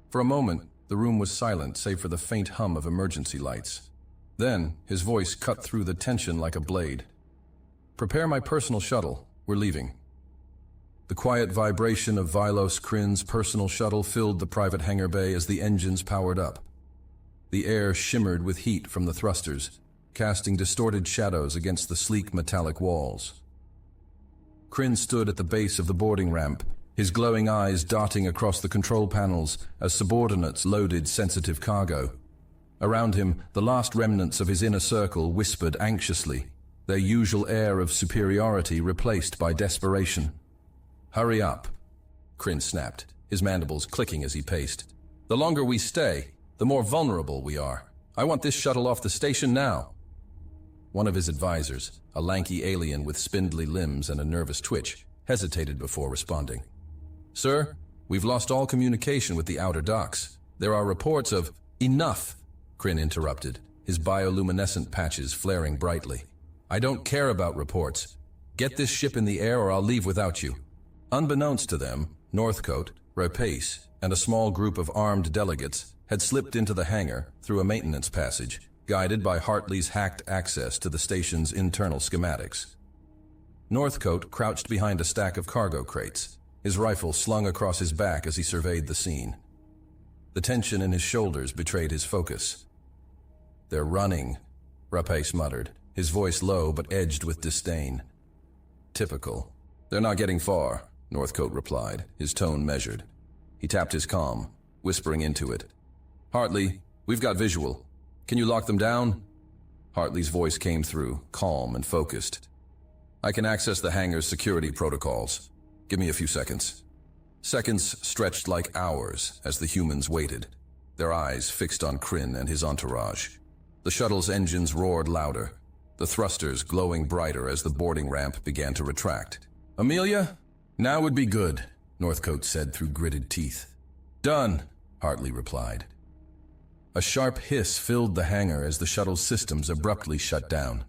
For a moment, the room was silent save for the faint hum of emergency lights. Then, his voice cut through the tension like a blade. Prepare my personal shuttle. We're leaving. The quiet vibration of Vielos Kryn's personal shuttle filled the private hangar bay as the engines powered up. The air shimmered with heat from the thrusters, casting distorted shadows against the sleek metallic walls. Kryn stood at the base of the boarding ramp, his glowing eyes darting across the control panels as subordinates loaded sensitive cargo. Around him, the last remnants of his inner circle whispered anxiously, their usual air of superiority replaced by desperation. Hurry up, Kryn snapped, his mandibles clicking as he paced. The longer we stay, the more vulnerable we are. I want this shuttle off the station now. One of his advisors, a lanky alien with spindly limbs and a nervous twitch, hesitated before responding. Sir, we've lost all communication with the outer docks. There are reports of— Enough, Kryn interrupted, his bioluminescent patches flaring brightly. I don't care about reports. Get this ship in the air or I'll leave without you. Unbeknownst to them, Northcote, Rapace, and a small group of armed delegates had slipped into the hangar through a maintenance passage, guided by Hartley's hacked access to the station's internal schematics. Northcote crouched behind a stack of cargo crates, his rifle slung across his back as he surveyed the scene. The tension in his shoulders betrayed his focus. They're running, Rapace muttered, his voice low but edged with disdain. Typical. They're not getting far, Northcote replied, his tone measured. He tapped his comm, whispering into it. Hartley, we've got visual. Can you lock them down? Hartley's voice came through, calm and focused. I can access the hangar's security protocols. Give me a few seconds. Seconds stretched like hours as the humans waited, their eyes fixed on Kryn and his entourage. The shuttle's engines roared louder, the thrusters glowing brighter as the boarding ramp began to retract. Amelia? Now would be good, Northcote said through gritted teeth. Done, Hartley replied. A sharp hiss filled the hangar as the shuttle's systems abruptly shut down.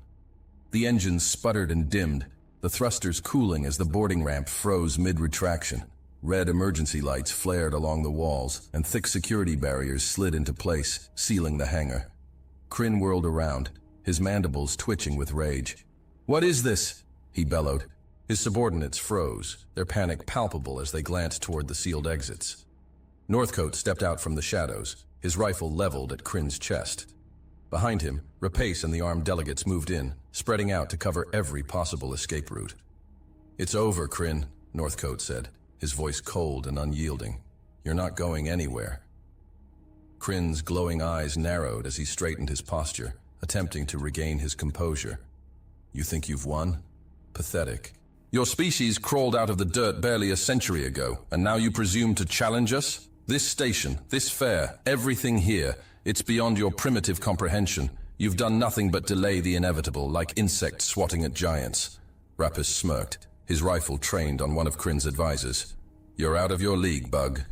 The engines sputtered and dimmed, the thrusters cooling as the boarding ramp froze mid-retraction. Red emergency lights flared along the walls, and thick security barriers slid into place, sealing the hangar. Kryn whirled around, his mandibles twitching with rage. What is this? He bellowed. His subordinates froze, their panic palpable as they glanced toward the sealed exits. Northcote stepped out from the shadows, his rifle leveled at Kryn's chest. Behind him, Rapace and the armed delegates moved in, spreading out to cover every possible escape route. It's over, Kryn, Northcote said, his voice cold and unyielding. You're not going anywhere. Kryn's glowing eyes narrowed as he straightened his posture, attempting to regain his composure. You think you've won? Pathetic. Your species crawled out of the dirt barely a century ago, and now you presume to challenge us? This station, this fair, everything here, it's beyond your primitive comprehension. You've done nothing but delay the inevitable, like insects swatting at giants. Rapace smirked, his rifle trained on one of Kryn's advisors. You're out of your league, Bug.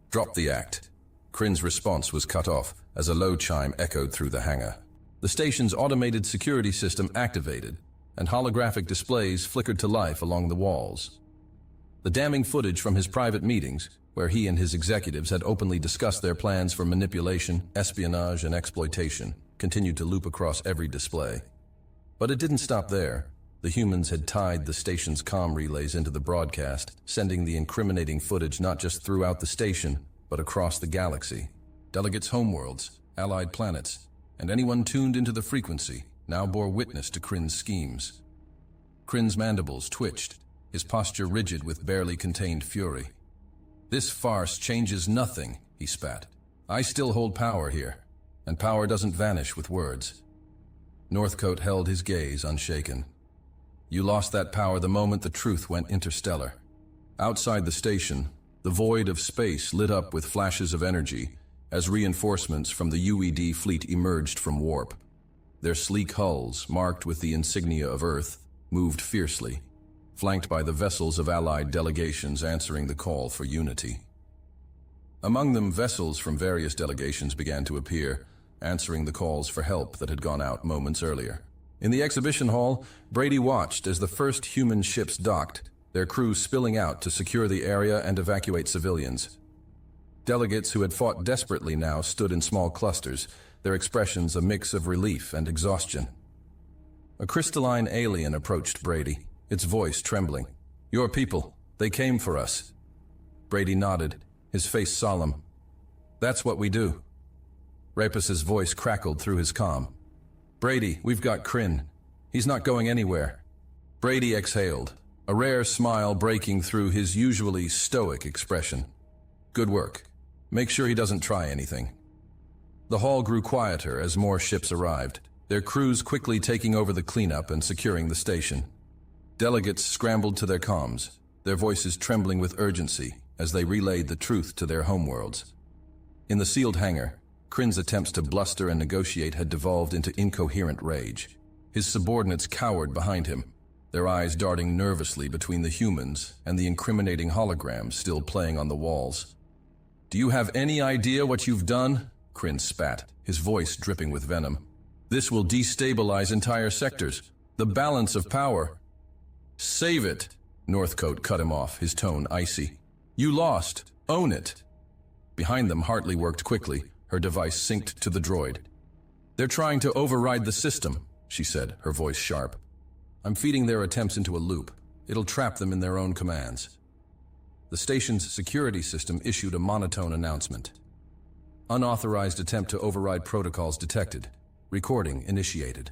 Drop the act. Kryn's response was cut off as a low chime echoed through the hangar. The station's automated security system activated, and holographic displays flickered to life along the walls. The damning footage from his private meetings, where he and his executives had openly discussed their plans for manipulation, espionage, and exploitation, continued to loop across every display. But it didn't stop there. The humans had tied the station's comm relays into the broadcast, sending the incriminating footage not just throughout the station, but across the galaxy. Delegates' homeworlds, allied planets, and anyone tuned into the frequency now bore witness to Kryn's schemes. Kryn's mandibles twitched, his posture rigid with barely contained fury. This farce changes nothing, he spat. I still hold power here, and power doesn't vanish with words. Northcote held his gaze unshaken. You lost that power the moment the truth went interstellar. Outside the station, the void of space lit up with flashes of energy as reinforcements from the UED fleet emerged from warp. Their sleek hulls, marked with the insignia of Earth, moved fiercely, flanked by the vessels of allied delegations answering the call for unity. Among them, vessels from various delegations began to appear, answering the calls for help that had gone out moments earlier. In the exhibition hall, Brady watched as the first human ships docked, their crews spilling out to secure the area and evacuate civilians. Delegates who had fought desperately now stood in small clusters, their expressions a mix of relief and exhaustion. A crystalline alien approached Brady, its voice trembling. Your people, they came for us. Brady nodded, his face solemn. That's what we do. Rapace's voice crackled through his comm. Brady, we've got Kryn. He's not going anywhere. Brady exhaled, a rare smile breaking through his usually stoic expression. Good work. Make sure he doesn't try anything. The hall grew quieter as more ships arrived, their crews quickly taking over the cleanup and securing the station. Delegates scrambled to their comms, their voices trembling with urgency as they relayed the truth to their homeworlds. In the sealed hangar, Kryn's attempts to bluster and negotiate had devolved into incoherent rage. His subordinates cowered behind him, their eyes darting nervously between the humans and the incriminating holograms still playing on the walls. Do you have any idea what you've done? Kryn spat, his voice dripping with venom. This will destabilize entire sectors. The balance of power. Save it, Northcote cut him off, his tone icy. You lost. Own it. Behind them, Hartley worked quickly, her device synced to the droid. They're trying to override the system, she said, her voice sharp. I'm feeding their attempts into a loop. It'll trap them in their own commands. The station's security system issued a monotone announcement. Unauthorized attempt to override protocols detected. Recording initiated.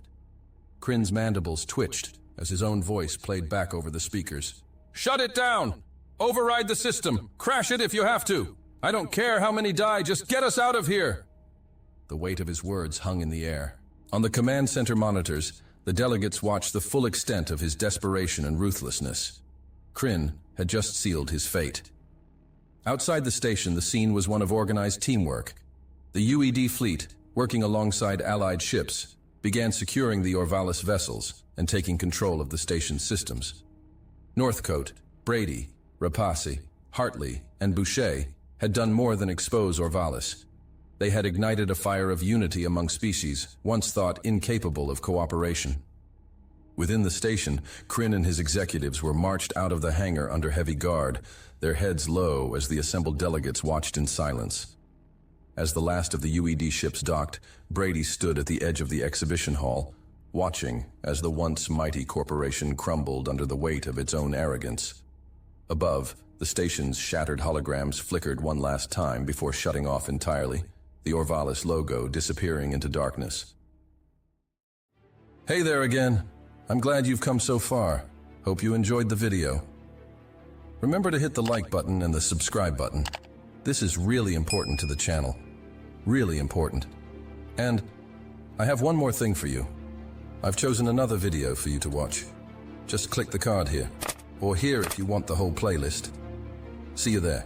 Kryn's mandibles twitched, as his own voice played back over the speakers. "Shut it down! Override the system! Crash it if you have to! I don't care how many die, just get us out of here!" The weight of his words hung in the air. On the command center monitors, the delegates watched the full extent of his desperation and ruthlessness. Kryn had just sealed his fate. Outside the station, the scene was one of organized teamwork. The UED fleet, working alongside Allied ships, began securing the Orvalis vessels and taking control of the station's systems. Northcote, Brady, Rapace, Hartley, and Boucher had done more than expose Orvalis. They had ignited a fire of unity among species, once thought incapable of cooperation. Within the station, Kryn and his executives were marched out of the hangar under heavy guard, their heads low as the assembled delegates watched in silence. As the last of the UED ships docked, Brady stood at the edge of the exhibition hall, watching as the once mighty corporation crumbled under the weight of its own arrogance. Above, the station's shattered holograms flickered one last time before shutting off entirely, the Orvalis logo disappearing into darkness. Hey there again. I'm glad you've come so far. Hope you enjoyed the video. Remember to hit the like button and the subscribe button. This is really important to the channel. Really important. And I have one more thing for you. I've chosen another video for you to watch. Just click the card here, or here if you want the whole playlist. See you there.